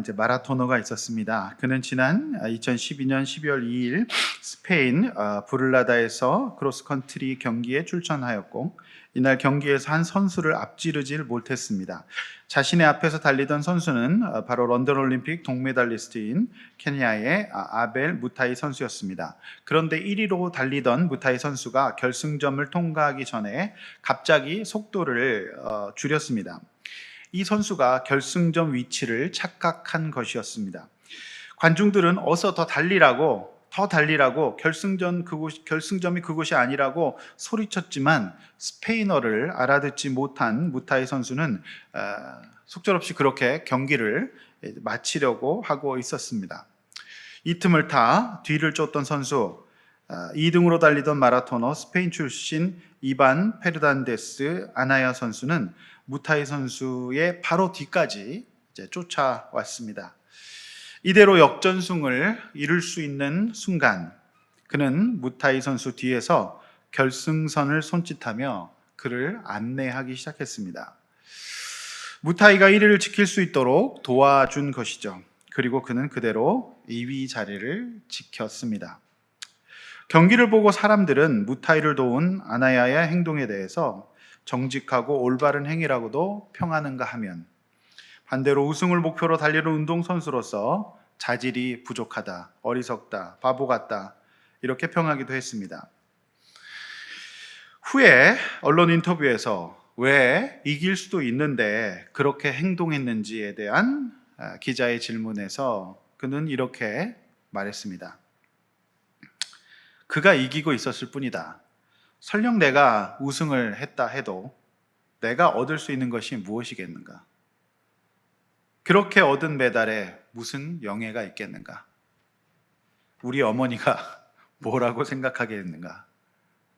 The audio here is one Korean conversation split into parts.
이제 마라토너가 있었습니다. 그는 지난 2012년 12월 2일 스페인 부를라다에서 크로스컨트리 경기에 출전하였고, 이날 경기에서 한 선수를 앞지르질 못했습니다. 자신의 앞에서 달리던 선수는 바로 런던 올림픽 동메달리스트인 케냐의 아벨 무타이 선수였습니다. 그런데 1위로 달리던 무타이 선수가 결승점을 통과하기 전에 갑자기 속도를 줄였습니다. 이 선수가 결승점 위치를 착각한 것이었습니다. 관중들은 어서 더 달리라고 결승점이 그곳이 아니라고 소리쳤지만 스페인어를 알아듣지 못한 무타이 선수는 속절없이 그렇게 경기를 마치려고 하고 있었습니다. 이 틈을 타 뒤를 쫓던 선수, 2등으로 달리던 마라토너 스페인 출신 이반 페르난데스 아나야 선수는 무타이 선수의 바로 뒤까지 쫓아왔습니다. 이대로 역전승을 이룰 수 있는 순간, 그는 무타이 선수 뒤에서 결승선을 손짓하며 그를 안내하기 시작했습니다. 무타이가 1위를 지킬 수 있도록 도와준 것이죠. 그리고 그는 그대로 2위 자리를 지켰습니다. 경기를 보고 사람들은 무타이를 도운 아나야의 행동에 대해서 정직하고 올바른 행위라고도 평하는가 하면, 반대로 우승을 목표로 달리는 운동선수로서 자질이 부족하다, 어리석다, 바보 같다, 이렇게 평하기도 했습니다. 후에 언론 인터뷰에서 왜 이길 수도 있는데 그렇게 행동했는지에 대한 기자의 질문에서 그는 이렇게 말했습니다. 그가 이기고 있었을 뿐이다. 설령 내가 우승을 했다 해도 내가 얻을 수 있는 것이 무엇이겠는가? 그렇게 얻은 메달에 무슨 영예가 있겠는가? 우리 어머니가 뭐라고 생각하겠는가?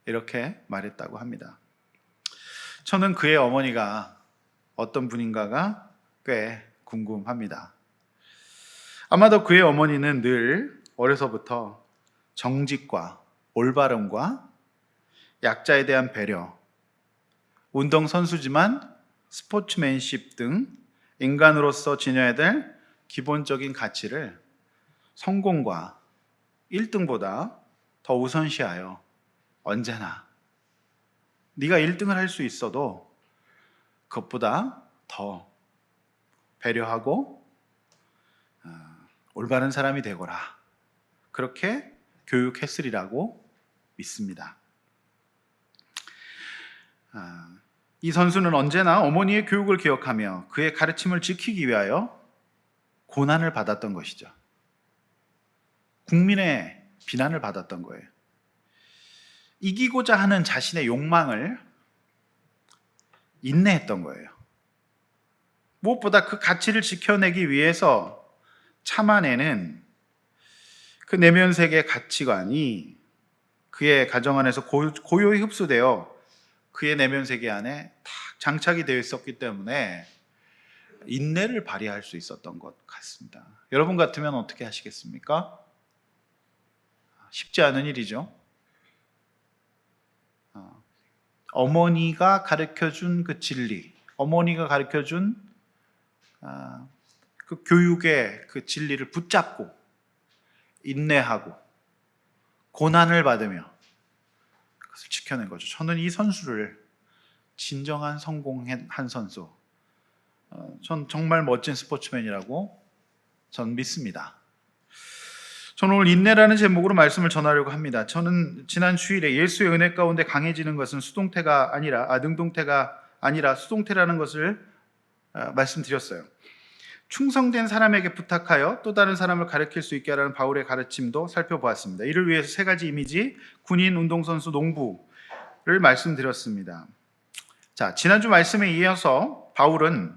이렇게 말했다고 합니다. 저는 그의 어머니가 어떤 분인가가 꽤 궁금합니다. 아마도 그의 어머니는 늘 어려서부터 정직과 올바름과 약자에 대한 배려, 운동선수지만 스포츠맨십 등 인간으로서 지녀야 될 기본적인 가치를 성공과 1등보다 더 우선시하여 언제나 네가 1등을 할 수 있어도 그것보다 더 배려하고 올바른 사람이 되거라, 그렇게 교육했으리라고 믿습니다. 이 선수는 언제나 어머니의 교육을 기억하며 그의 가르침을 지키기 위하여 고난을 받았던 것이죠. 국민의 비난을 받았던 거예요. 이기고자 하는 자신의 욕망을 인내했던 거예요. 무엇보다 그 가치를 지켜내기 위해서 참아내는 그 내면세계 가치관이 그의 가정 안에서 고요히 흡수되어 그의 내면세계 안에 딱 장착이 되어 있었기 때문에 인내를 발휘할 수 있었던 것 같습니다. 여러분 같으면 어떻게 하시겠습니까? 쉽지 않은 일이죠. 어머니가 가르쳐준 그 진리, 어머니가 가르쳐준 그 교육의 그 진리를 붙잡고 인내하고 고난을 받으며 그것을 지켜낸 거죠. 저는 이 선수를 진정한 성공한 선수, 전 정말 멋진 스포츠맨이라고 전 믿습니다. 저는 오늘 인내라는 제목으로 말씀을 전하려고 합니다. 저는 지난 주일에 예수의 은혜 가운데 강해지는 것은 능동태가 아니라 수동태라는 것을 말씀드렸어요. 충성된 사람에게 부탁하여 또 다른 사람을 가르칠 수 있게 하라는 바울의 가르침도 살펴보았습니다. 이를 위해서 세 가지 이미지, 군인, 운동선수, 농부를 말씀드렸습니다. 자, 지난주 말씀에 이어서 바울은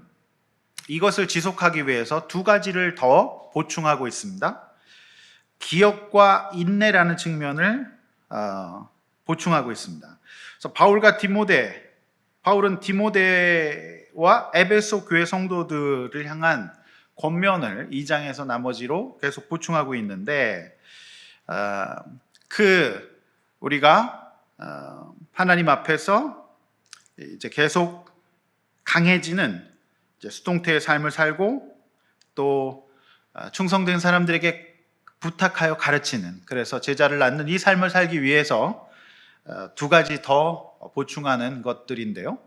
이것을 지속하기 위해서 두 가지를 더 보충하고 있습니다. 기억과 인내라는 측면을 보충하고 있습니다. 그래서 바울은 디모데와 에베소 교회 성도들을 향한 권면을 2장에서 나머지로 계속 보충하고 있는데, 우리가 하나님 앞에서 이제 계속 강해지는 이제 수동태의 삶을 살고 또 충성된 사람들에게 부탁하여 가르치는, 그래서 제자를 낳는 이 삶을 살기 위해서 두 가지 더 보충하는 것들인데요.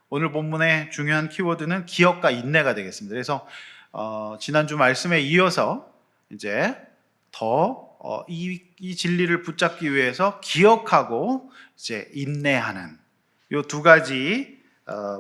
오늘 본문의 중요한 키워드는 기억과 인내가 되겠습니다. 그래서 지난주 말씀에 이어서 이제 이 진리를 붙잡기 위해서 기억하고 이제 인내하는 이 두 가지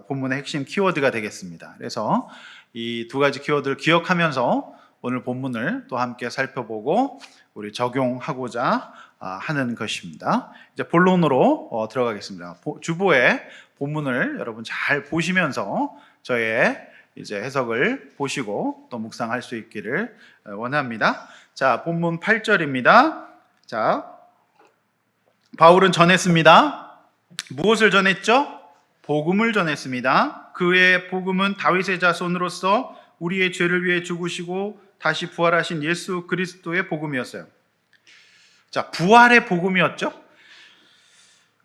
본문의 핵심 키워드가 되겠습니다. 그래서 이 두 가지 키워드를 기억하면서 오늘 본문을 또 함께 살펴보고 우리 적용하고자 하는 것입니다. 이제 본론으로 들어가겠습니다. 주보의 본문을 여러분 잘 보시면서 저의 이제 해석을 보시고 또 묵상할 수 있기를 원합니다. 자, 본문 8절입니다. 자, 바울은 전했습니다. 무엇을 전했죠? 복음을 전했습니다. 그의 복음은 다윗의 자손으로서 우리의 죄를 위해 죽으시고 다시 부활하신 예수 그리스도의 복음이었어요. 자, 부활의 복음이었죠.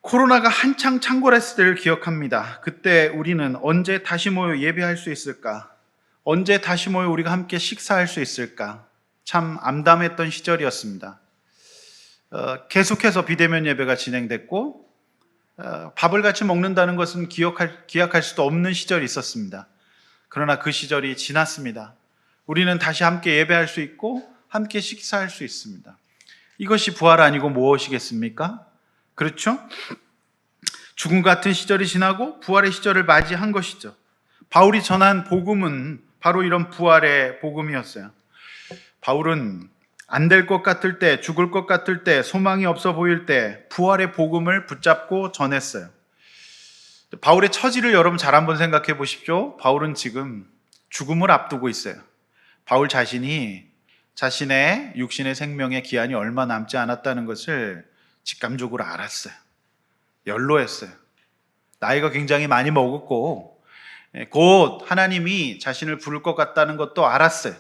코로나가 한창 창궐했을 때를 기억합니다. 그때 우리는 언제 다시 모여 예배할 수 있을까? 언제 다시 모여 우리가 함께 식사할 수 있을까? 참 암담했던 시절이었습니다. 계속해서 비대면 예배가 진행됐고 밥을 같이 먹는다는 것은 기약할 수도 없는 시절이 있었습니다. 그러나 그 시절이 지났습니다. 우리는 다시 함께 예배할 수 있고 함께 식사할 수 있습니다. 이것이 부활 아니고 무엇이겠습니까? 그렇죠? 죽음 같은 시절이 지나고 부활의 시절을 맞이한 것이죠. 바울이 전한 복음은 바로 이런 부활의 복음이었어요. 바울은 안 될 것 같을 때, 죽을 것 같을 때, 소망이 없어 보일 때 부활의 복음을 붙잡고 전했어요. 바울의 처지를 여러분 잘 한번 생각해 보십시오. 바울은 지금 죽음을 앞두고 있어요. 바울 자신이 자신의 육신의 생명의 기한이 얼마 남지 않았다는 것을 직감적으로 알았어요. 연로했어요. 나이가 굉장히 많이 먹었고 곧 하나님이 자신을 부를 것 같다는 것도 알았어요.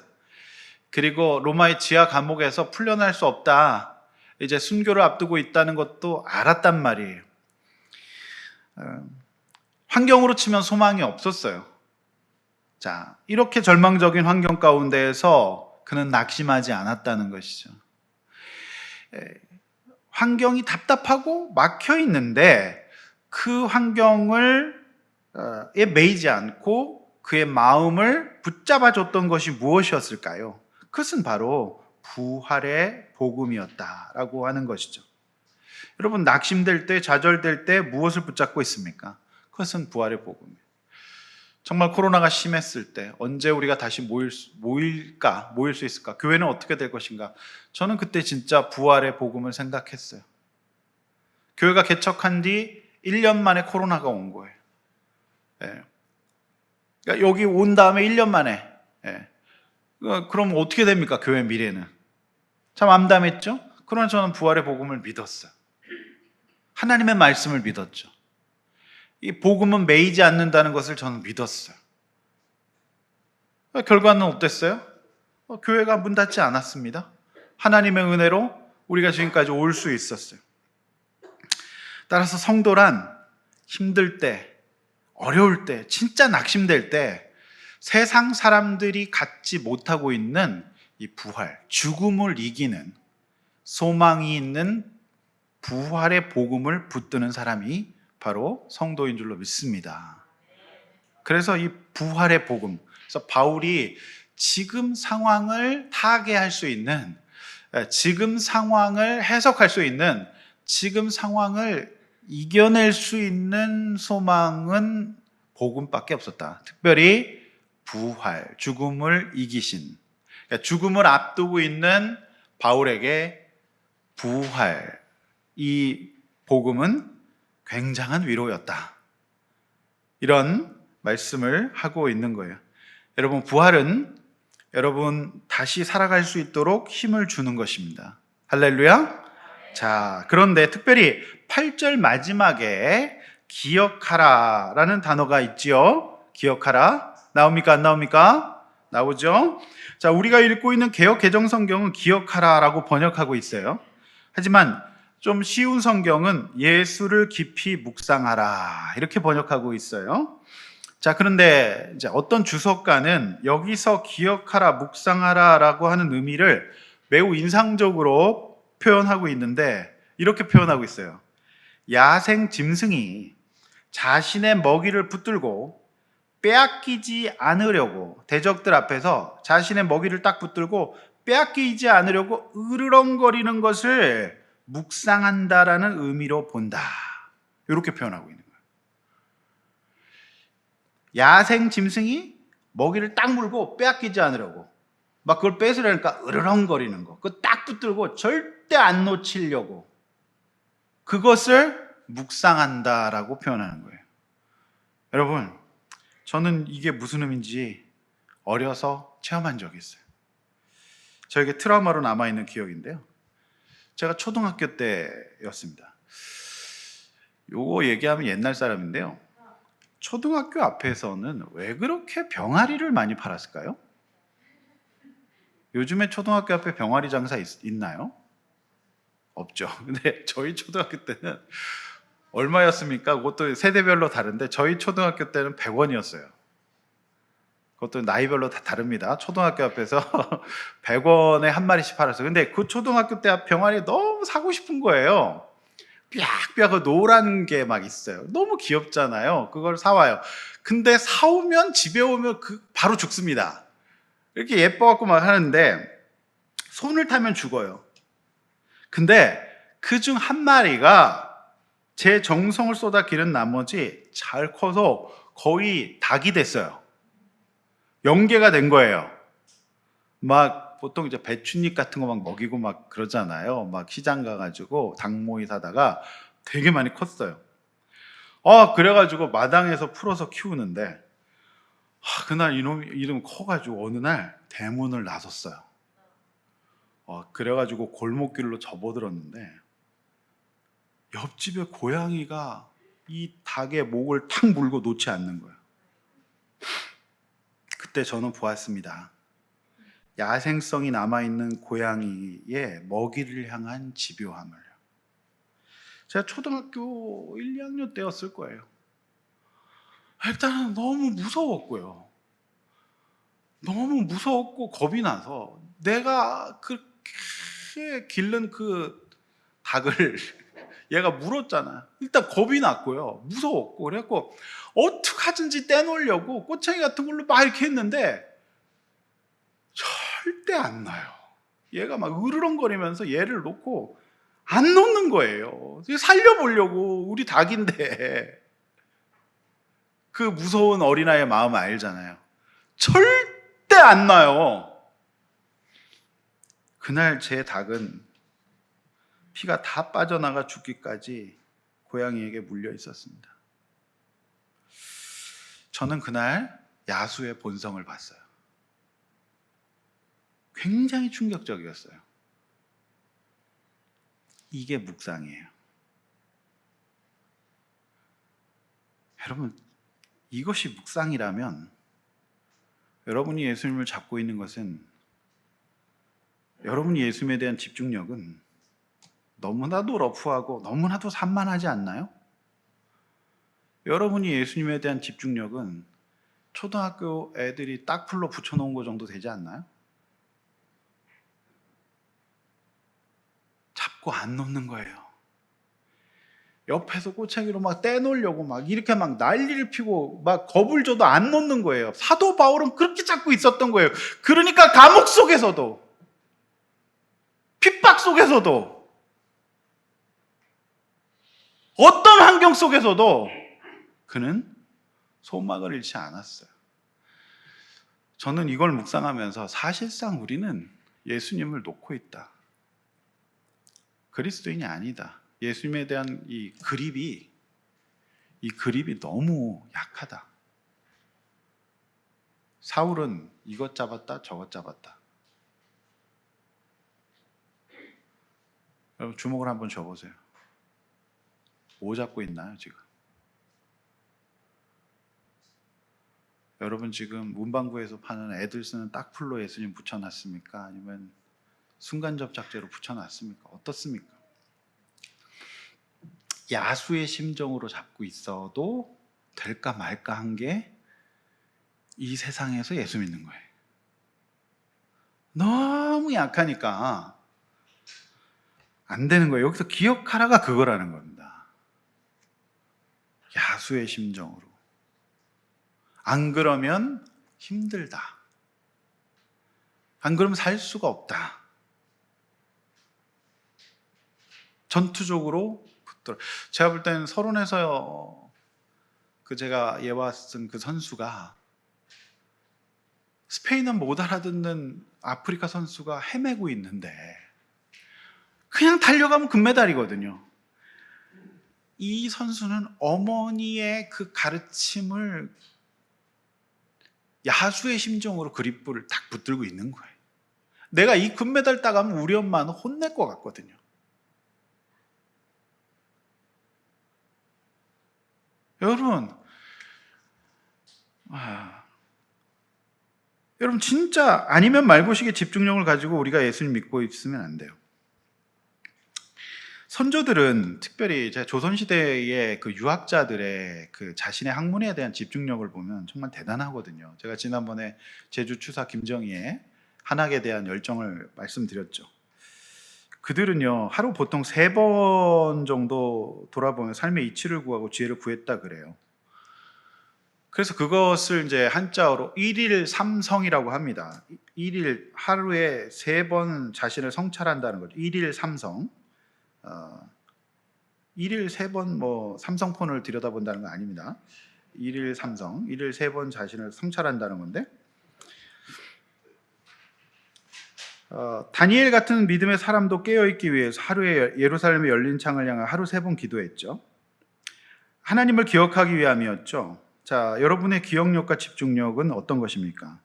그리고 로마의 지하 감옥에서 풀려날 수 없다, 이제 순교를 앞두고 있다는 것도 알았단 말이에요. 환경으로 치면 소망이 없었어요. 자, 이렇게 절망적인 환경 가운데에서 그는 낙심하지 않았다는 것이죠. 환경이 답답하고 막혀 있는데 그 환경에 매이지 않고 그의 마음을 붙잡아 줬던 것이 무엇이었을까요? 그것은 바로 부활의 복음이었다라고 하는 것이죠. 여러분, 낙심될 때, 좌절될 때 무엇을 붙잡고 있습니까? 그것은 부활의 복음이에요. 정말 코로나가 심했을 때 언제 우리가 다시 모일 수 있을까? 교회는 어떻게 될 것인가? 저는 그때 진짜 부활의 복음을 생각했어요. 교회가 개척한 뒤 1년 만에 코로나가 온 거예요. 그러니까 여기 온 다음에 1년 만에 그럼 어떻게 됩니까? 교회 미래는. 참 암담했죠? 그러나 저는 부활의 복음을 믿었어요. 하나님의 말씀을 믿었죠. 이 복음은 매이지 않는다는 것을 저는 믿었어요. 결과는 어땠어요? 교회가 문 닫지 않았습니다. 하나님의 은혜로 우리가 지금까지 올 수 있었어요. 따라서 성도란 힘들 때, 어려울 때, 진짜 낙심될 때 세상 사람들이 갖지 못하고 있는 이 부활, 죽음을 이기는 소망이 있는 부활의 복음을 붙드는 사람이 바로 성도인 줄로 믿습니다. 그래서 이 부활의 복음, 그래서 바울이 지금 상황을 타개할 수 있는, 지금 상황을 해석할 수 있는, 지금 상황을 이겨낼 수 있는 소망은 복음밖에 없었다. 특별히 부활, 죽음을 이기신, 그러니까 죽음을 앞두고 있는 바울에게 부활, 이 복음은 굉장한 위로였다. 이런 말씀을 하고 있는 거예요. 여러분, 부활은 여러분 다시 살아갈 수 있도록 힘을 주는 것입니다. 할렐루야. 자, 그런데 특별히 8절 마지막에 기억하라 라는 단어가 있지요. 기억하라. 나옵니까? 안 나옵니까? 나오죠. 자, 우리가 읽고 있는 개역 개정 성경은 기억하라 라고 번역하고 있어요. 하지만 좀 쉬운 성경은 예수를 깊이 묵상하라 이렇게 번역하고 있어요. 자, 그런데 이제 어떤 주석가는 여기서 기억하라, 묵상하라라고 하는 의미를 매우 인상적으로 표현하고 있는데 이렇게 표현하고 있어요. 야생 짐승이 자신의 먹이를 붙들고 빼앗기지 않으려고 대적들 앞에서 자신의 먹이를 딱 붙들고 빼앗기지 않으려고 으르렁거리는 것을 묵상한다라는 의미로 본다. 이렇게 표현하고 있는 거예요. 야생 짐승이 먹이를 딱 물고 빼앗기지 않으려고 막 그걸 뺏으려니까 으르렁거리는 거. 그거 딱 붙들고 절대 안 놓치려고 그것을 묵상한다라고 표현하는 거예요. 여러분, 저는 이게 무슨 의미인지 어려서 체험한 적이 있어요. 저에게 트라우마로 남아있는 기억인데요. 제가 초등학교 때였습니다. 요거 얘기하면 옛날 사람인데요. 초등학교 앞에서는 왜 그렇게 병아리를 많이 팔았을까요? 요즘에 초등학교 앞에 병아리 장사 있나요? 없죠. 근데 저희 초등학교 때는 얼마였습니까? 그것도 세대별로 다른데 저희 초등학교 때는 100원이었어요. 그것도 나이별로 다 다릅니다. 초등학교 앞에서 100원에 한 마리씩 팔았어요. 근데 그 초등학교 때 앞 병아리 너무 사고 싶은 거예요. 삐약삐약 그 노란 게 막 있어요. 너무 귀엽잖아요. 그걸 사와요. 근데 사오면 집에 오면 바로 죽습니다. 이렇게 예뻐갖고 막 하는데 손을 타면 죽어요. 근데 그중 한 마리가 제 정성을 쏟아 기른 나머지 잘 커서 거의 닭이 됐어요. 연계가 된 거예요. 막 보통 이제 배춧잎 같은 거 막 먹이고 막 그러잖아요. 막 시장 가가지고 닭모이 사다가 되게 많이 컸어요. 그래가지고 마당에서 풀어서 키우는데 그날 이놈 커가지고 어느 날 대문을 나섰어요. 그래가지고 골목길로 접어들었는데 옆집에 고양이가 이 닭의 목을 탁 물고 놓지 않는 거예요. 그때 저는 보았습니다. 야생성이 남아있는 고양이의 먹이를 향한 집요함을. 제가 초등학교 1, 2학년 때였을 거예요. 일단은 너무 무서웠고요. 너무 무서웠고 겁이 나서 내가 그렇게 기른 그 닭을 얘가 물었잖아. 일단 겁이 났고요. 무서웠고 그래갖고 어떡하든지 떼놓으려고 꼬챙이 같은 걸로 막 이렇게 했는데 절대 안 나요. 얘가 막 으르렁거리면서 얘를 놓고 안 놓는 거예요. 살려보려고 우리 닭인데 그 무서운 어린아이의 마음 알잖아요. 절대 안 나요. 그날 제 닭은 피가 다 빠져나가 죽기까지 고양이에게 물려 있었습니다. 저는 그날 야수의 본성을 봤어요. 굉장히 충격적이었어요. 이게 묵상이에요. 여러분, 이것이 묵상이라면 여러분이 예수님을 잡고 있는 것은 여러분이 예수님에 대한 집중력은 너무나도 러프하고 너무나도 산만하지 않나요? 여러분이 예수님에 대한 집중력은 초등학교 애들이 딱풀로 붙여놓은 거 정도 되지 않나요? 잡고 안 놓는 거예요. 옆에서 꼬챙이로 막 떼놓으려고 막 이렇게 막 난리를 피고 막 겁을 줘도 안 놓는 거예요. 사도 바울은 그렇게 잡고 있었던 거예요. 그러니까 감옥 속에서도 핍박 속에서도 어떤 환경 속에서도 그는 소망을 잃지 않았어요. 저는 이걸 묵상하면서 사실상 우리는 예수님을 놓고 있다. 그리스도인이 아니다. 예수님에 대한 이 그립이 너무 약하다. 사울은 이것 잡았다 저것 잡았다. 여러분 주목을 한번 줘보세요. 뭐 잡고 있나요 지금? 여러분 지금 문방구에서 파는 애들 쓰는 딱풀로 예수님 붙여놨습니까? 아니면 순간접착제로 붙여놨습니까? 어떻습니까? 야수의 심정으로 잡고 있어도 될까 말까 한 게 이 세상에서 예수 믿는 거예요. 너무 약하니까 안 되는 거예요. 여기서 기억하라가 그거라는 겁니다. 야수의 심정으로. 안 그러면 힘들다. 안 그러면 살 수가 없다. 전투적으로 붙들어. 제가 볼 때는 서론에서 제가 예와 쓴 그 선수가 스페인은 못 알아듣는 아프리카 선수가 헤매고 있는데 그냥 달려가면 금메달이거든요. 이 선수는 어머니의 그 가르침을 야수의 심정으로 그립부를 딱 붙들고 있는 거예요. 내가 이 금메달 따가면 우리 엄마는 혼낼 것 같거든요. 여러분, 여러분 진짜 아니면 말고식의 집중력을 가지고 우리가 예수님 믿고 있으면 안 돼요. 선조들은 특별히 조선시대의 그 유학자들의 그 자신의 학문에 대한 집중력을 보면 정말 대단하거든요. 제가 지난번에 제주 추사 김정희의 한학에 대한 열정을 말씀드렸죠. 그들은요, 하루 보통 3번 정도 돌아보면 삶의 이치를 구하고 지혜를 구했다 그래요. 그래서 그것을 이제 한자어로 일일삼성이라고 합니다. 일일 하루에 3번 자신을 성찰한다는 거죠. 일일삼성. 일일 3번 뭐 삼성폰을 들여다본다는 건 아닙니다. 일일 삼성, 일일 3번 자신을 성찰한다는 건데, 다니엘 같은 믿음의 사람도 깨어있기 위해서 하루에 예루살렘의 열린 창을 향해 하루 3번 기도했죠. 하나님을 기억하기 위함이었죠. 자, 여러분의 기억력과 집중력은 어떤 것입니까?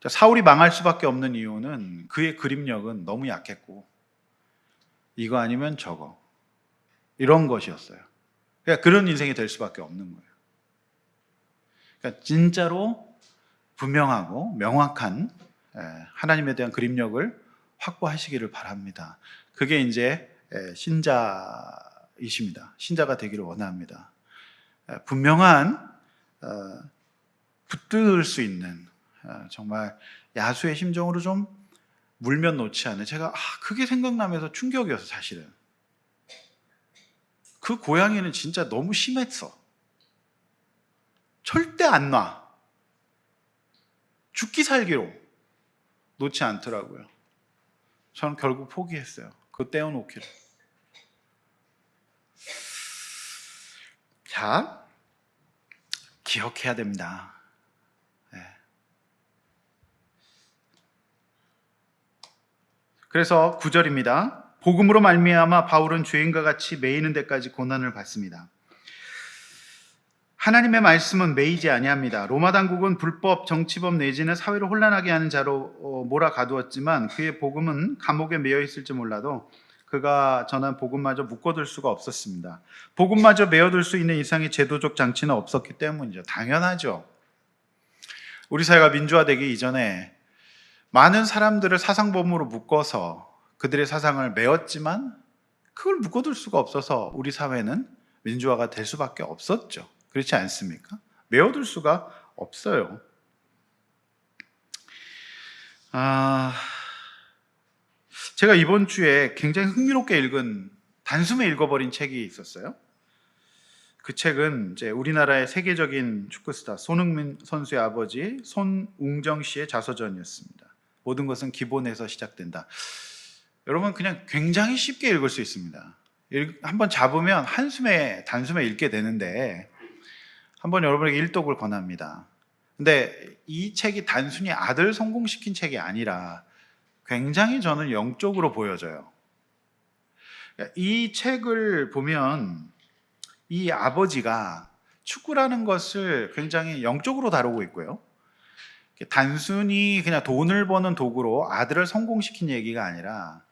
자, 사울이 망할 수밖에 없는 이유는 그의 그립력은 너무 약했고 이거 아니면 저거 이런 것이었어요. 그러니까 그런 인생이 될 수밖에 없는 거예요. 그러니까 진짜로 분명하고 명확한 하나님에 대한 그립력을 확보하시기를 바랍니다. 그게 이제 신자이십니다. 신자가 되기를 원합니다. 분명한 붙들 수 있는 정말 야수의 심정으로 좀 물면 놓지 않는, 제가 그게 생각나면서 충격이었어. 사실은 그 고양이는 진짜 너무 심했어. 절대 안 놔. 죽기 살기로 놓지 않더라고요. 저는 결국 포기했어요. 그거 떼어놓기를. 자, 기억해야 됩니다. 그래서 9절입니다. 복음으로 말미암아 바울은 죄인과 같이 매이는 데까지 고난을 받습니다. 하나님의 말씀은 매이지 아니합니다. 로마 당국은 불법 정치범 내지는 사회를 혼란하게 하는 자로 몰아가두었지만 그의 복음은 감옥에 매여 있을지 몰라도 그가 전한 복음마저 묶어둘 수가 없었습니다. 복음마저 매어둘 수 있는 이상의 제도적 장치는 없었기 때문이죠. 당연하죠. 우리 사회가 민주화되기 이전에 많은 사람들을 사상범으로 묶어서 그들의 사상을 메웠지만 그걸 묶어둘 수가 없어서 우리 사회는 민주화가 될 수밖에 없었죠. 그렇지 않습니까? 메워둘 수가 없어요. 제가 이번 주에 굉장히 흥미롭게 읽은, 단숨에 읽어버린 책이 있었어요. 그 책은 이제 우리나라의 세계적인 축구스타 손흥민 선수의 아버지 손웅정 씨의 자서전이었습니다. 모든 것은 기본에서 시작된다. 여러분 그냥 굉장히 쉽게 읽을 수 있습니다. 한번 잡으면 단숨에 읽게 되는데 한번 여러분에게 일독을 권합니다. 근데 이 책이 단순히 아들 성공시킨 책이 아니라 굉장히 저는 영적으로 보여져요. 이 책을 보면 이 아버지가 축구라는 것을 굉장히 영적으로 다루고 있고요. 단순히 그냥 돈을 버는 도구로 아들을 성공시킨 얘기가 아니라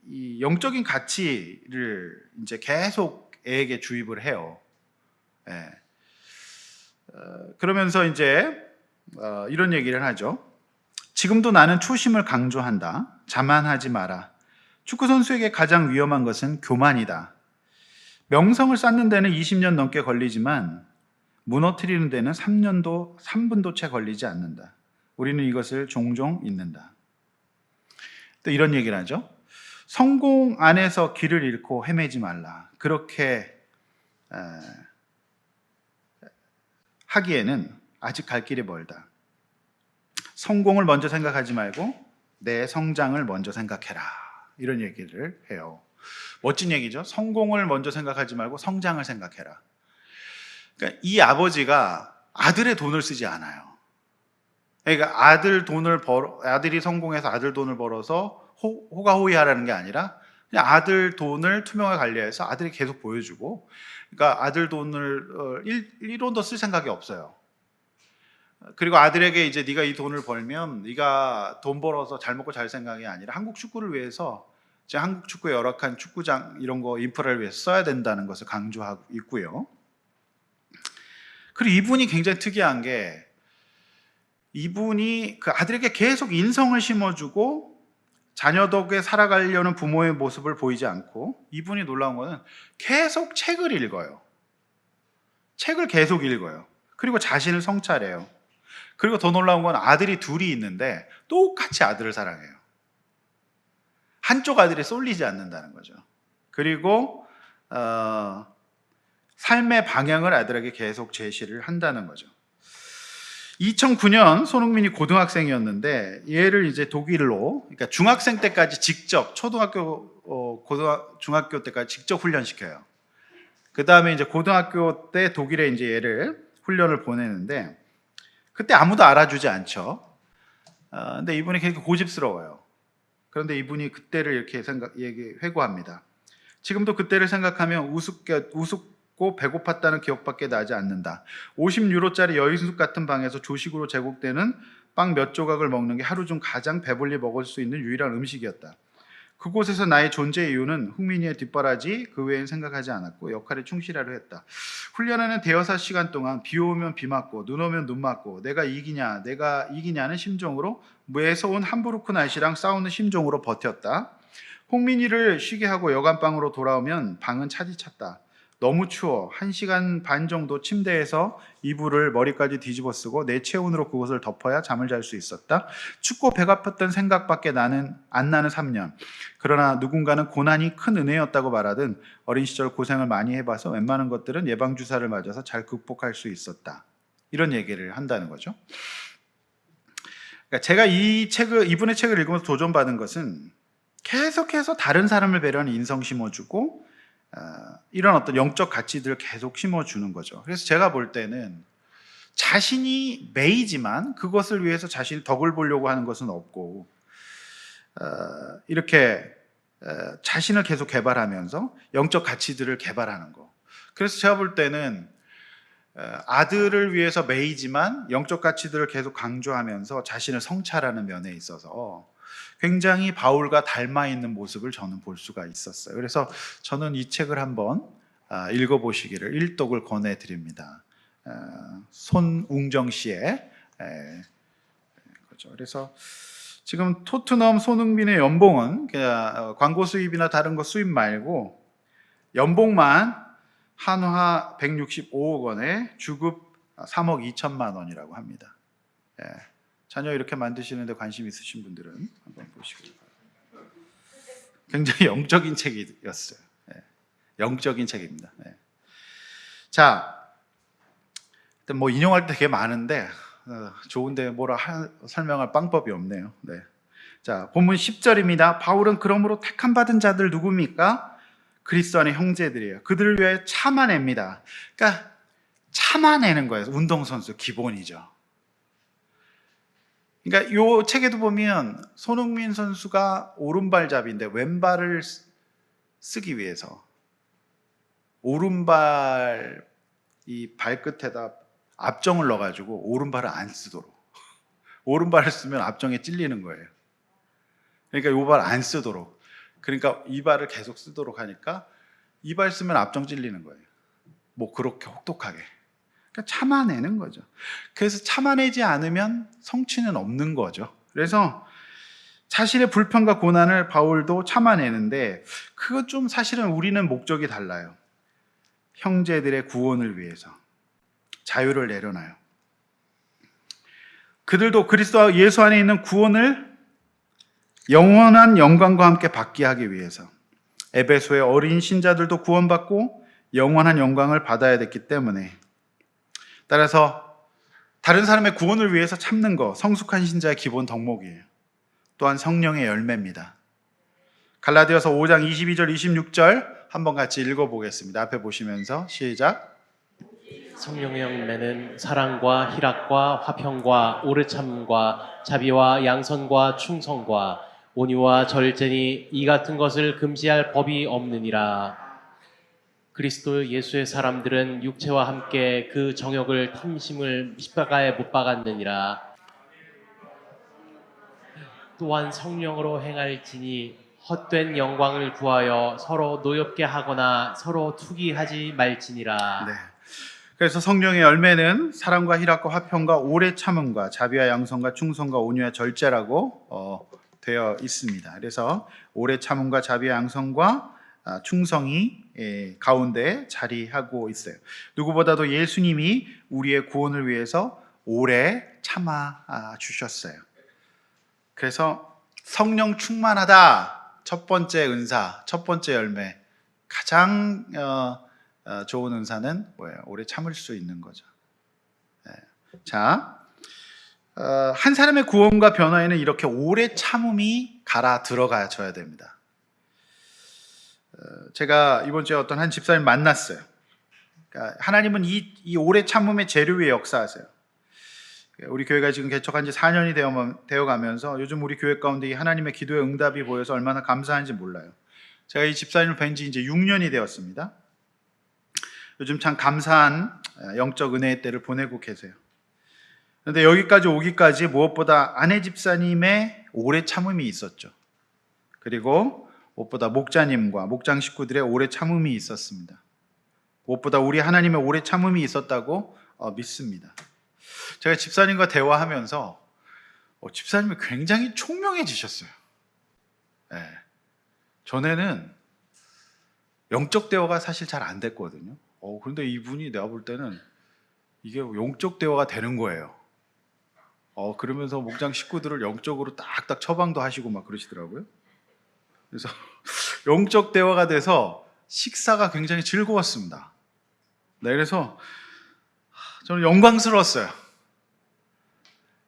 이 영적인 가치를 이제 계속 애에게 주입을 해요. 그러면서 이제 이런 얘기를 하죠. 지금도 나는 초심을 강조한다. 자만하지 마라. 축구 선수에게 가장 위험한 것은 교만이다. 명성을 쌓는 데는 20년 넘게 걸리지만 무너뜨리는 데는 3분도 채 걸리지 않는다. 우리는 이것을 종종 잊는다. 또 이런 얘기를 하죠. 성공 안에서 길을 잃고 헤매지 말라. 그렇게 하기에는 아직 갈 길이 멀다. 성공을 먼저 생각하지 말고 내 성장을 먼저 생각해라. 이런 얘기를 해요. 멋진 얘기죠. 성공을 먼저 생각하지 말고 성장을 생각해라. 그러니까 이 아버지가 아들의 돈을 쓰지 않아요. 그러니까 아들이 성공해서 아들 돈을 벌어서 호가호위하라는 게 아니라 그냥 아들 돈을 투명하게 관리해서 아들이 계속 보여주고, 그러니까 아들 돈을 1원도 쓸 생각이 없어요. 그리고 아들에게 이제 네가 이 돈을 벌면 네가 돈 벌어서 잘 먹고 잘 생각이 아니라 한국 축구를 위해서 이제 한국 축구의 열악한 축구장 이런 거 인프라를 위해서 써야 된다는 것을 강조하고 있고요. 그리고 이분이 굉장히 특이한 게, 이분이 그 아들에게 계속 인성을 심어주고 자녀 덕에 살아가려는 부모의 모습을 보이지 않고, 이분이 놀라운 거는 계속 책을 읽어요. 책을 계속 읽어요. 그리고 자신을 성찰해요. 그리고 더 놀라운 건 아들이 둘이 있는데 똑같이 아들을 사랑해요. 한쪽 아들이 쏠리지 않는다는 거죠. 그리고 삶의 방향을 아들에게 계속 제시를 한다는 거죠. 2009년 손흥민이 고등학생이었는데 얘를 이제 독일로, 그러니까 중학생 때까지 직접 중학교 때까지 직접 훈련시켜요. 그 다음에 이제 고등학교 때 독일에 이제 얘를 훈련을 보내는데 그때 아무도 알아주지 않죠. 근데 이분이 굉장히 고집스러워요. 그런데 이분이 그때를 이렇게 회고합니다. 지금도 그때를 생각하면 우습고 배고팠다는 기억밖에 나지 않는다. 50유로짜리 여인숙 같은 방에서 조식으로 제공되는 빵 몇 조각을 먹는 게 하루 중 가장 배불리 먹을 수 있는 유일한 음식이었다. 그곳에서 나의 존재의 이유는 흥민이의 뒷바라지 그 외엔 생각하지 않았고 역할에 충실하려 했다. 훈련하는 대여섯 시간 동안 비 오면 비 맞고 눈 오면 눈 맞고 내가 이기냐는 심정으로 매서운 함부르크 날씨랑 싸우는 심정으로 버텼다. 홍민이를 쉬게 하고 여간방으로 돌아오면 방은 차디찼다. 너무 추워 1시간 반 정도 침대에서 이불을 머리까지 뒤집어 쓰고 내 체온으로 그것을 덮어야 잠을 잘 수 있었다. 춥고 배가 아팠던 생각밖에 안 나는 3년. 그러나 누군가는 고난이 큰 은혜였다고 말하든 어린 시절 고생을 많이 해봐서 웬만한 것들은 예방주사를 맞아서 잘 극복할 수 있었다. 이런 얘기를 한다는 거죠. 그러니까 제가 이분의 책을 읽으면서 도전받은 것은 계속해서 다른 사람을 배려하는 인성 심어주고 이런 어떤 영적 가치들을 계속 심어주는 거죠. 그래서 제가 볼 때는 자신이 메이지만 그것을 위해서 자신의 덕을 보려고 하는 것은 없고, 이렇게 자신을 계속 개발하면서 영적 가치들을 개발하는 거. 그래서 제가 볼 때는 아들을 위해서 메이지만 영적 가치들을 계속 강조하면서 자신을 성찰하는 면에 있어서 굉장히 바울과 닮아 있는 모습을 저는 볼 수가 있었어요. 그래서 저는 이 책을 한번 읽어보시기를 일독을 권해드립니다. 손웅정 씨의 거죠. 그래서 지금 토트넘 손흥민의 연봉은 그냥 광고 수입이나 다른 거 수입 말고 연봉만 한화 165억 원에 주급 3억 2천만 원이라고 합니다. 자녀 이렇게 만드시는데 관심 있으신 분들은 한번 보시기 바랍니다. 굉장히 영적인 책이었어요. 영적인 책입니다. 자, 일단 뭐 인용할 때 되게 많은데 좋은데 뭐라 설명할 방법이 없네요. 자, 본문 10절입니다. 바울은 그러므로 택함 받은 자들 누굽니까? 그리스도 안의 형제들이에요. 그들을 위해 참아냅니다. 그러니까 참아내는 거예요. 운동선수 기본이죠. 그러니까 이 책에도 보면 손흥민 선수가 오른발잡이인데 왼발을 쓰기 위해서 오른발 이 발끝에다 압정을 넣어가지고 오른발을 안 쓰도록, 오른발을 쓰면 압정에 찔리는 거예요. 그러니까 이 발 안 쓰도록, 그러니까 이 발을 계속 쓰도록 하니까 이 발 쓰면 압정 찔리는 거예요. 뭐 그렇게 혹독하게. 그러니까 참아내는 거죠. 그래서 참아내지 않으면 성취는 없는 거죠. 그래서 자신의 불평과 고난을 바울도 참아내는데 그거 좀 사실은 우리는 목적이 달라요. 형제들의 구원을 위해서. 자유를 내려놔요. 그들도 그리스도 예수 안에 있는 구원을 영원한 영광과 함께 받게 하기 위해서 에베소의 어린 신자들도 구원받고 영원한 영광을 받아야 됐기 때문에, 따라서 다른 사람의 구원을 위해서 참는 거 성숙한 신자의 기본 덕목이에요. 또한 성령의 열매입니다. 갈라디아서 5장 22절 26절 한번 같이 읽어보겠습니다. 앞에 보시면서 시작. 성령의 열매는 사랑과 희락과 화평과 오래 참음과 자비와 양선과 충성과 온유와 절제니 이 같은 것을 금지할 법이 없느니라. 그리스도 예수의 사람들은 육체와 함께 그 정욕을 탐심을 십자가에 못 박았느니라. 또한 성령으로 행할지니 헛된 영광을 구하여 서로 노엽게 하거나 서로 투기하지 말지니라. 네. 그래서 성령의 열매는 사랑과 희락과 화평과 오래 참음과 자비와 양선과 충성과 온유와 절제라고 되어 있습니다. 그래서 오래 참음과 자비와 양선과 충성이 가운데 자리하고 있어요. 누구보다도 예수님이 우리의 구원을 위해서 오래 참아 주셨어요. 그래서 성령 충만하다, 첫 번째 은사, 첫 번째 열매, 가장 좋은 은사는 뭐예요? 오래 참을 수 있는 거죠. 자, 한 사람의 구원과 변화에는 이렇게 오래 참음이 갈아 들어가줘야 됩니다. 제가 이번 주에 어떤 한 집사님 만났어요. 그러니까 하나님은 이 오래 참음의 재료 위에 역사하세요. 우리 교회가 지금 개척한 지 4년이 되어가면서 요즘 우리 교회 가운데 이 하나님의 기도의 응답이 보여서 얼마나 감사한지 몰라요. 제가 이 집사님을 뵌 지 이제 6년이 되었습니다. 요즘 참 감사한 영적 은혜의 때를 보내고 계세요. 그런데 여기까지 오기까지 무엇보다 아내 집사님의 오래 참음이 있었죠. 그리고 무엇보다 목자님과 목장 식구들의 오래 참음이 있었습니다. 무엇보다 우리 하나님의 오래 참음이 있었다고 믿습니다. 제가 집사님과 대화하면서 집사님이 굉장히 총명해지셨어요. 네. 전에는 영적 대화가 사실 잘 안 됐거든요. 그런데 이분이 내가 볼 때는 이게 영적 대화가 되는 거예요. 그러면서 목장 식구들을 영적으로 딱딱 처방도 하시고 막 그러시더라고요. 그래서 영적 대화가 돼서 식사가 굉장히 즐거웠습니다. 네, 그래서 저는 영광스러웠어요.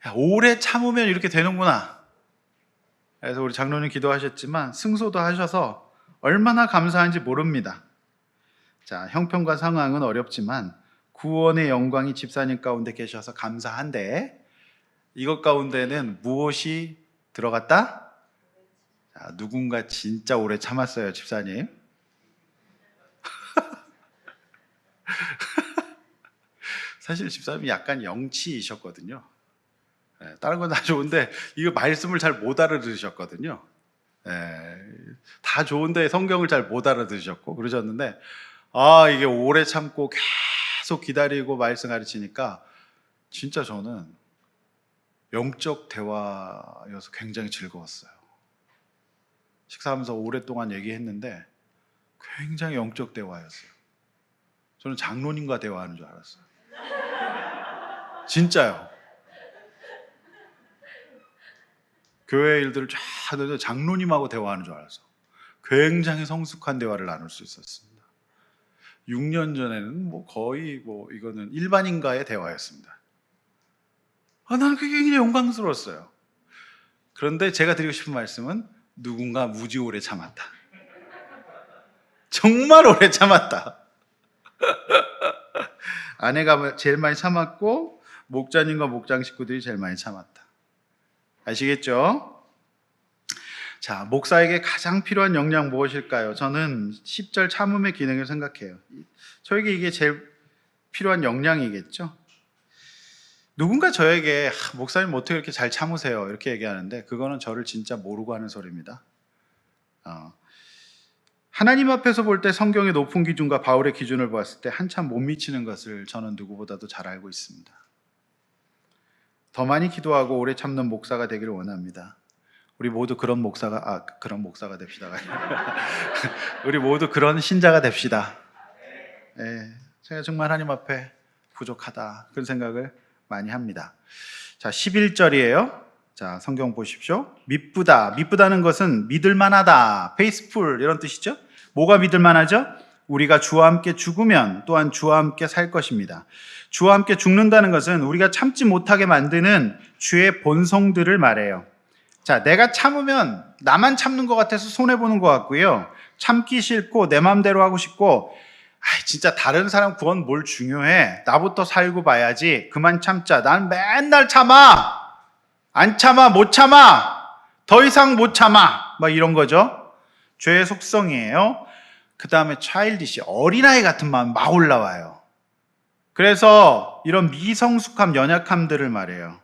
야, 오래 참으면 이렇게 되는구나. 그래서 우리 장로님 기도하셨지만 승소도 하셔서 얼마나 감사한지 모릅니다. 자, 형편과 상황은 어렵지만 구원의 영광이 집사님 가운데 계셔서 감사한데, 이것 가운데는 무엇이 들어갔다? 자, 누군가 진짜 오래 참았어요, 집사님. 사실 집사님이 약간 영치이셨거든요. 다른 건 다 좋은데 이거 말씀을 잘 못 알아들으셨거든요. 다 좋은데 성경을 잘 못 알아들으셨고 그러셨는데, 이게 오래 참고 계속 기다리고 말씀 가르치니까 진짜 저는 영적 대화여서 굉장히 즐거웠어요. 식사하면서 오랫동안 얘기했는데 굉장히 영적 대화였어요. 저는 장로님과 대화하는 줄 알았어요. 진짜요. 교회 일들을 쫙 하는데 장로님하고 대화하는 줄 알았어. 굉장히 성숙한 대화를 나눌 수 있었습니다. 6년 전에는 거의 이거는 일반인과의 대화였습니다. 나는 그게 굉장히 영광스러웠어요. 그런데 제가 드리고 싶은 말씀은 누군가 무지 오래 참았다. 정말 오래 참았다. 아내가 제일 많이 참았고 목자님과 목장 식구들이 제일 많이 참았다. 아시겠죠? 자, 목사에게 가장 필요한 역량 무엇일까요? 저는 10절 참음의 기능을 생각해요. 저에게 이게 제일 필요한 역량이겠죠? 누군가 저에게 목사님 어떻게 이렇게 잘 참으세요? 이렇게 얘기하는데 그거는 저를 진짜 모르고 하는 소리입니다. 하나님 앞에서 볼 때 성경의 높은 기준과 바울의 기준을 보았을 때 한참 못 미치는 것을 저는 누구보다도 잘 알고 있습니다. 더 많이 기도하고 오래 참는 목사가 되기를 원합니다. 우리 모두 그런 목사가 됩시다. 우리 모두 그런 신자가 됩시다. 제가 정말 하나님 앞에 부족하다. 그런 생각을 많이 합니다. 자, 11절이에요. 자, 성경 보십시오. 미쁘다. 미쁘다는 것은 믿을만하다. 페이스풀 이런 뜻이죠. 뭐가 믿을만하죠? 우리가 주와 함께 죽으면 또한 주와 함께 살 것입니다. 주와 함께 죽는다는 것은 우리가 참지 못하게 만드는 죄의 본성들을 말해요. 자, 내가 참으면 나만 참는 것 같아서 손해보는 것 같고요. 참기 싫고 내 마음대로 하고 싶고 진짜 다른 사람 구원 뭘 중요해. 나부터 살고 봐야지. 그만 참자. 난 맨날 참아. 안 참아, 못 참아. 더 이상 못 참아. 막 이런 거죠. 죄의 속성이에요. 그 다음에 차일디시, 어린아이 같은 마음이 막 올라와요. 그래서 이런 미성숙함, 연약함들을 말해요.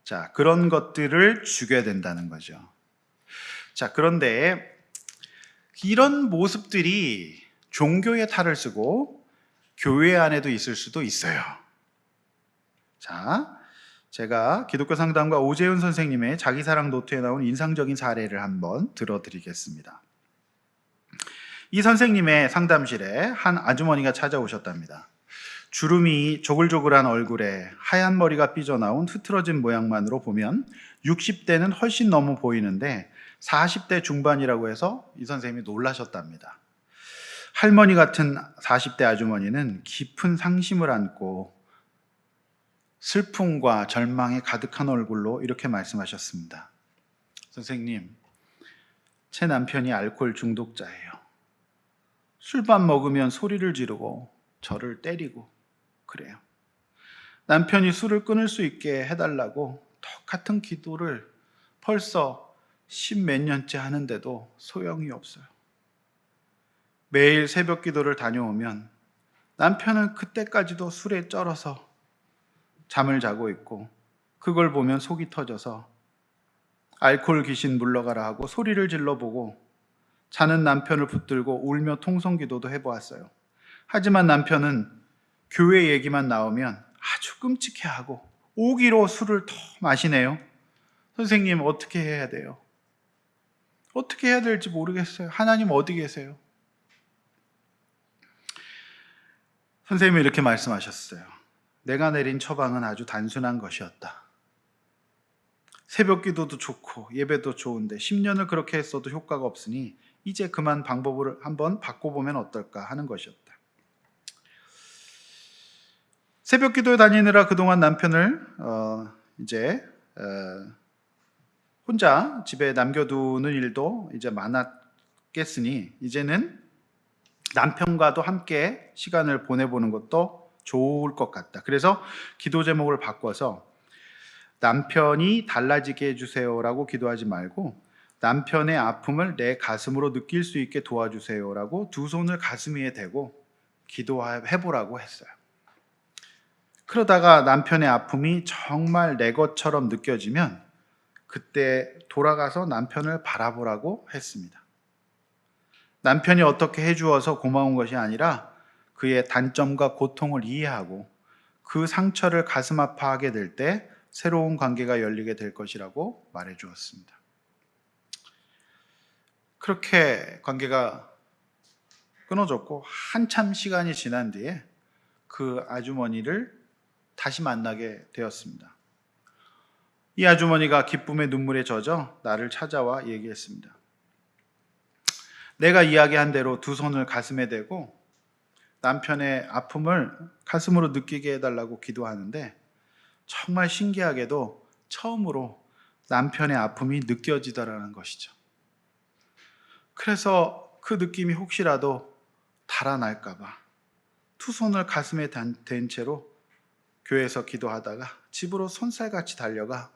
자, 그런 것들을 죽여야 된다는 거죠. 자, 그런데 이런 모습들이 종교의 탈을 쓰고 교회 안에도 있을 수도 있어요. 자, 제가 기독교 상담가 오재훈 선생님의 자기사랑 노트에 나온 인상적인 사례를 한번 들어드리겠습니다. 이 선생님의 상담실에 한 아주머니가 찾아오셨답니다. 주름이 조글조글한 얼굴에 하얀 머리가 삐져나온 흐트러진 모양만으로 보면 60대는 훨씬 넘어 보이는데 40대 중반이라고 해서 이 선생님이 놀라셨답니다. 할머니 같은 40대 아주머니는 깊은 상심을 안고 슬픔과 절망이 가득한 얼굴로 이렇게 말씀하셨습니다. 선생님, 제 남편이 알코올 중독자예요. 술밥 먹으면 소리를 지르고 저를 때리고 그래요. 남편이 술을 끊을 수 있게 해달라고 똑같은 기도를 벌써 10몇 년째 하는데도 소용이 없어요. 매일 새벽 기도를 다녀오면 남편은 그때까지도 술에 쩔어서 잠을 자고 있고 그걸 보면 속이 터져서 알코올 귀신 물러가라 하고 소리를 질러보고 자는 남편을 붙들고 울며 통성기도도 해보았어요. 하지만 남편은 교회 얘기만 나오면 아주 끔찍해하고 오기로 술을 더 마시네요. 선생님, 어떻게 해야 돼요? 어떻게 해야 될지 모르겠어요. 하나님 어디 계세요? 선생님이 이렇게 말씀하셨어요. 내가 내린 처방은 아주 단순한 것이었다. 새벽 기도도 좋고 예배도 좋은데 10년을 그렇게 했어도 효과가 없으니 이제 그만 방법을 한번 바꿔보면 어떨까 하는 것이었다. 새벽 기도에 다니느라 그동안 남편을 혼자 집에 남겨두는 일도 이제 많았겠으니 이제는 남편과도 함께 시간을 보내보는 것도 좋을 것 같다. 그래서 기도 제목을 바꿔서 남편이 달라지게 해주세요라고 기도하지 말고 남편의 아픔을 내 가슴으로 느낄 수 있게 도와주세요라고 두 손을 가슴 위에 대고 기도해보라고 했어요. 그러다가 남편의 아픔이 정말 내 것처럼 느껴지면 그때 돌아가서 남편을 바라보라고 했습니다. 남편이 어떻게 해주어서 고마운 것이 아니라 그의 단점과 고통을 이해하고 그 상처를 가슴 아파하게 될 때 새로운 관계가 열리게 될 것이라고 말해 주었습니다. 그렇게 관계가 끊어졌고 한참 시간이 지난 뒤에 그 아주머니를 다시 만나게 되었습니다. 이 아주머니가 기쁨의 눈물에 젖어 나를 찾아와 얘기했습니다. 내가 이야기한 대로 두 손을 가슴에 대고 남편의 아픔을 가슴으로 느끼게 해달라고 기도하는데 정말 신기하게도 처음으로 남편의 아픔이 느껴지더라는 것이죠. 그래서 그 느낌이 혹시라도 달아날까 봐 두 손을 가슴에 댄 채로 교회에서 기도하다가 집으로 손살같이 달려가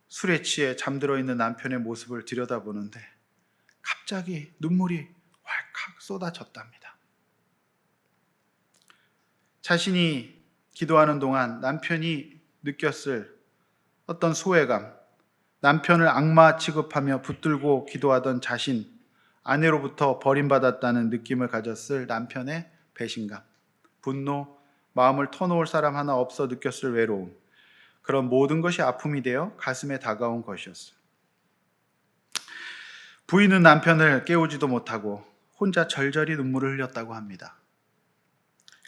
술에 취해 잠들어 있는 남편의 모습을 들여다보는데 갑자기 눈물이 왈칵 쏟아졌답니다. 자신이 기도하는 동안 남편이 느꼈을 어떤 소외감, 남편을 악마 취급하며 붙들고 기도하던 자신, 아내로부터 버림받았다는 느낌을 가졌을 남편의 배신감, 분노, 마음을 터놓을 사람 하나 없어 느꼈을 외로움, 그런 모든 것이 아픔이 되어 가슴에 다가온 것이었어요. 부인은 남편을 깨우지도 못하고 혼자 절절히 눈물을 흘렸다고 합니다.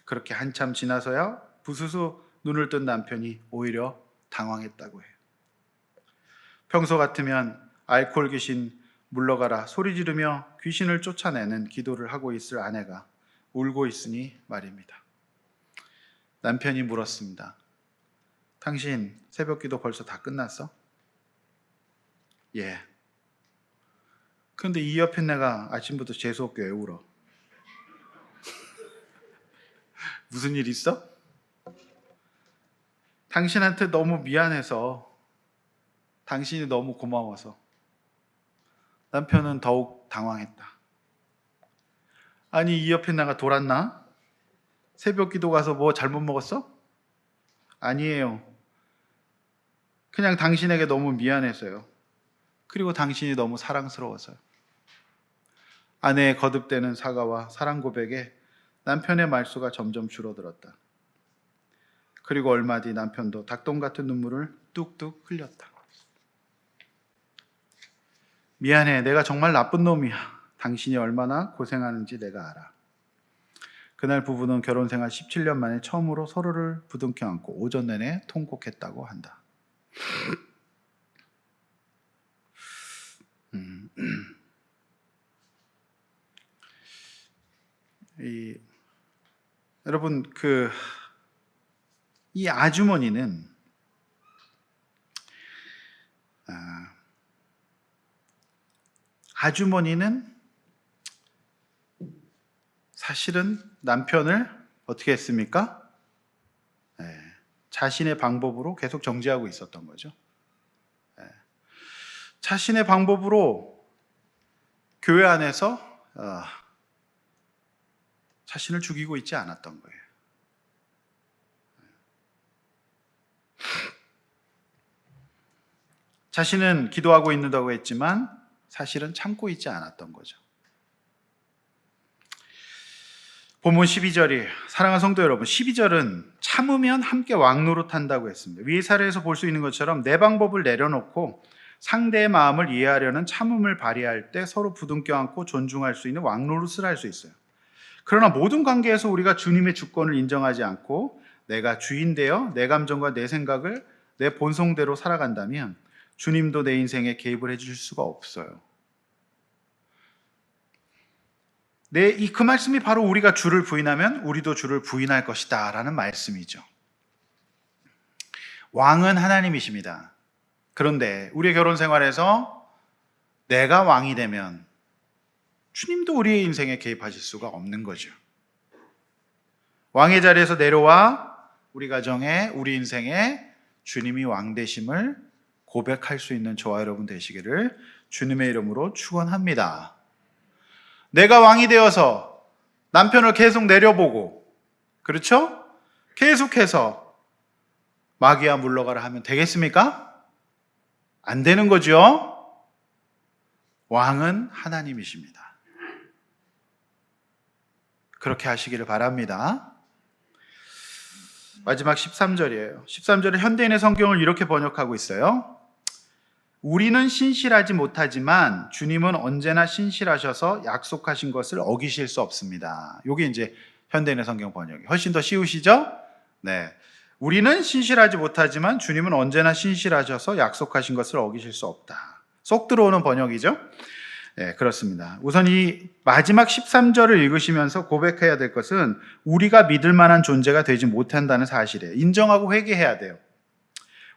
그렇게 한참 지나서야 부스스 눈을 뜬 남편이 오히려 당황했다고 해요. 평소 같으면 알코올 귀신 물러가라 소리 지르며 귀신을 쫓아내는 기도를 하고 있을 아내가 울고 있으니 말입니다. 남편이 물었습니다. 당신 새벽 기도 벌써 다 끝났어? 예. 그런데 이 옆에 내가 아침부터 재수없게 왜 울어? 무슨 일 있어? 당신한테 너무 미안해서, 당신이 너무 고마워서. 남편은 더욱 당황했다. 아니, 이 옆에 나가 돌았나? 새벽 기도 가서 뭐 잘못 먹었어? 아니에요. 그냥 당신에게 너무 미안해서요. 그리고 당신이 너무 사랑스러워서요. 아내의 거듭되는 사과와 사랑 고백에 남편의 말수가 점점 줄어들었다. 그리고 얼마 뒤 남편도 닭똥 같은 눈물을 뚝뚝 흘렸다. 미안해. 내가 정말 나쁜 놈이야. 당신이 얼마나 고생하는지 내가 알아. 그날 부부는 결혼 생활 17년 만에 처음으로 서로를 부둥켜 안고 오전 내내 통곡했다고 한다. 여러분, 이 아주머니는 사실은 남편을 어떻게 했습니까? 자신의 방법으로 계속 정죄하고 있었던 거죠. 자신의 방법으로 교회 안에서 자신을 죽이고 있지 않았던 거예요. 자신은 기도하고 있는다고 했지만 사실은 참고 있지 않았던 거죠. 본문 12절이, 사랑하는 성도 여러분, 12절은 참으면 함께 왕노릇한다고 했습니다. 위의 사례에서 볼 수 있는 것처럼 내 방법을 내려놓고 상대의 마음을 이해하려는 참음을 발휘할 때 서로 부둥켜 안고 존중할 수 있는 왕노릇을 할 수 있어요. 그러나 모든 관계에서 우리가 주님의 주권을 인정하지 않고 내가 주인 되어 내 감정과 내 생각을 내 본성대로 살아간다면 주님도 내 인생에 개입을 해줄 수가 없어요. 그 말씀이 바로 우리가 주를 부인하면 우리도 주를 부인할 것이다 라는 말씀이죠. 왕은 하나님이십니다. 그런데 우리의 결혼 생활에서 내가 왕이 되면 주님도 우리의 인생에 개입하실 수가 없는 거죠. 왕의 자리에서 내려와 우리 가정에, 우리 인생에 주님이 왕 되심을 고백할 수 있는 저와 여러분 되시기를 주님의 이름으로 축원합니다. 내가 왕이 되어서 남편을 계속 내려보고, 그렇죠? 계속해서 마귀야 물러가라 하면 되겠습니까? 안 되는 거죠. 왕은 하나님이십니다. 그렇게 하시기를 바랍니다. 마지막 13절이에요. 13절에 현대인의 성경을 이렇게 번역하고 있어요. 우리는 신실하지 못하지만 주님은 언제나 신실하셔서 약속하신 것을 어기실 수 없습니다. 이게 이제 현대인의 성경 번역이 훨씬 더 쉬우시죠? 네. 우리는 신실하지 못하지만 주님은 언제나 신실하셔서 약속하신 것을 어기실 수 없다. 쏙 들어오는 번역이죠? 네, 그렇습니다. 우선 이 마지막 13절을 읽으시면서 고백해야 될 것은 우리가 믿을 만한 존재가 되지 못한다는 사실이에요. 인정하고 회개해야 돼요.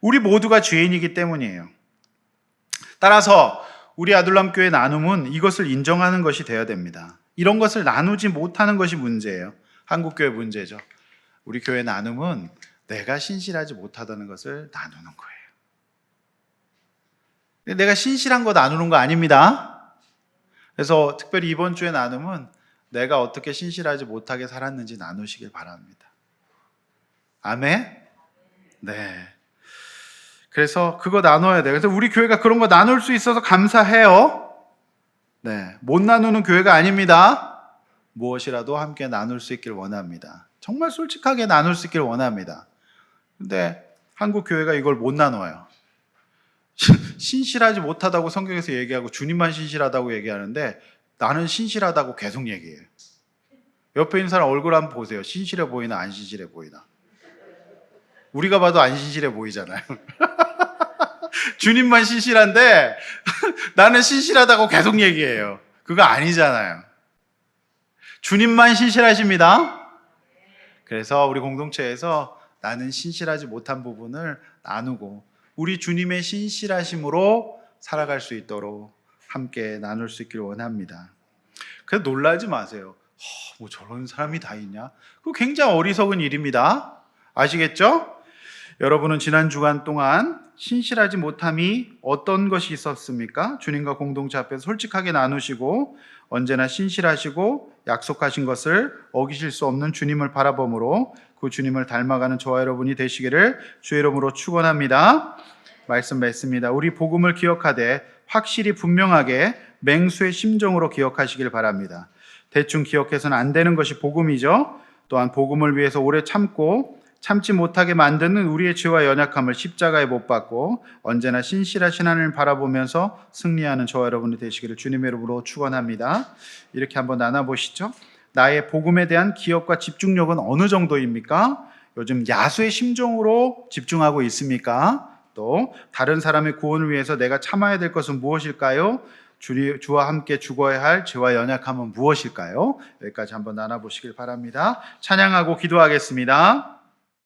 우리 모두가 죄인이기 때문이에요. 따라서 우리 아둘람교회 나눔은 이것을 인정하는 것이 되어야 됩니다. 이런 것을 나누지 못하는 것이 문제예요. 한국교회 문제죠. 우리 교회 나눔은 내가 신실하지 못하다는 것을 나누는 거예요. 내가 신실한 거 나누는 거 아닙니다. 그래서 특별히 이번 주에 나눔은 내가 어떻게 신실하지 못하게 살았는지 나누시길 바랍니다. 아멘? 네. 그래서 그거 나눠야 돼요. 그래서 우리 교회가 그런 거 나눌 수 있어서 감사해요. 네, 못 나누는 교회가 아닙니다. 무엇이라도 함께 나눌 수 있길 원합니다. 정말 솔직하게 나눌 수 있길 원합니다. 근데 한국 교회가 이걸 못 나눠요. 신실하지 못하다고 성경에서 얘기하고 주님만 신실하다고 얘기하는데 나는 신실하다고 계속 얘기해요. 옆에 있는 사람 얼굴 한번 보세요. 신실해 보이나 안 신실해 보이나? 우리가 봐도 안 신실해 보이잖아요. 주님만 신실한데 나는 신실하다고 계속 얘기해요. 그거 아니잖아요. 주님만 신실하십니다. 그래서 우리 공동체에서 나는 신실하지 못한 부분을 나누고 우리 주님의 신실하심으로 살아갈 수 있도록 함께 나눌 수 있기를 원합니다. 그래서 놀라지 마세요. 뭐 저런 사람이 다 있냐? 그거 굉장히 어리석은 일입니다. 아시겠죠? 여러분은 지난 주간 동안 신실하지 못함이 어떤 것이 있었습니까? 주님과 공동체 앞에서 솔직하게 나누시고 언제나 신실하시고 약속하신 것을 어기실 수 없는 주님을 바라봄으로 그 주님을 닮아가는 저와 여러분이 되시기를 주의 이름으로 축원합니다. 말씀 맺습니다. 우리 복음을 기억하되 확실히 분명하게 맹수의 심정으로 기억하시길 바랍니다. 대충 기억해서는 안 되는 것이 복음이죠. 또한 복음을 위해서 오래 참지 못하게 만드는 우리의 죄와 연약함을 십자가에 못 박고 언제나 신실하신 하나님을 바라보면서 승리하는 저와 여러분이 되시기를 주님의 이름으로 축원합니다. 이렇게 한번 나눠보시죠. 나의 복음에 대한 기억과 집중력은 어느 정도입니까? 요즘 야수의 심정으로 집중하고 있습니까? 또 다른 사람의 구원을 위해서 내가 참아야 될 것은 무엇일까요? 주와 함께 죽어야 할 죄와 연약함은 무엇일까요? 여기까지 한번 나눠보시길 바랍니다. 찬양하고 기도하겠습니다.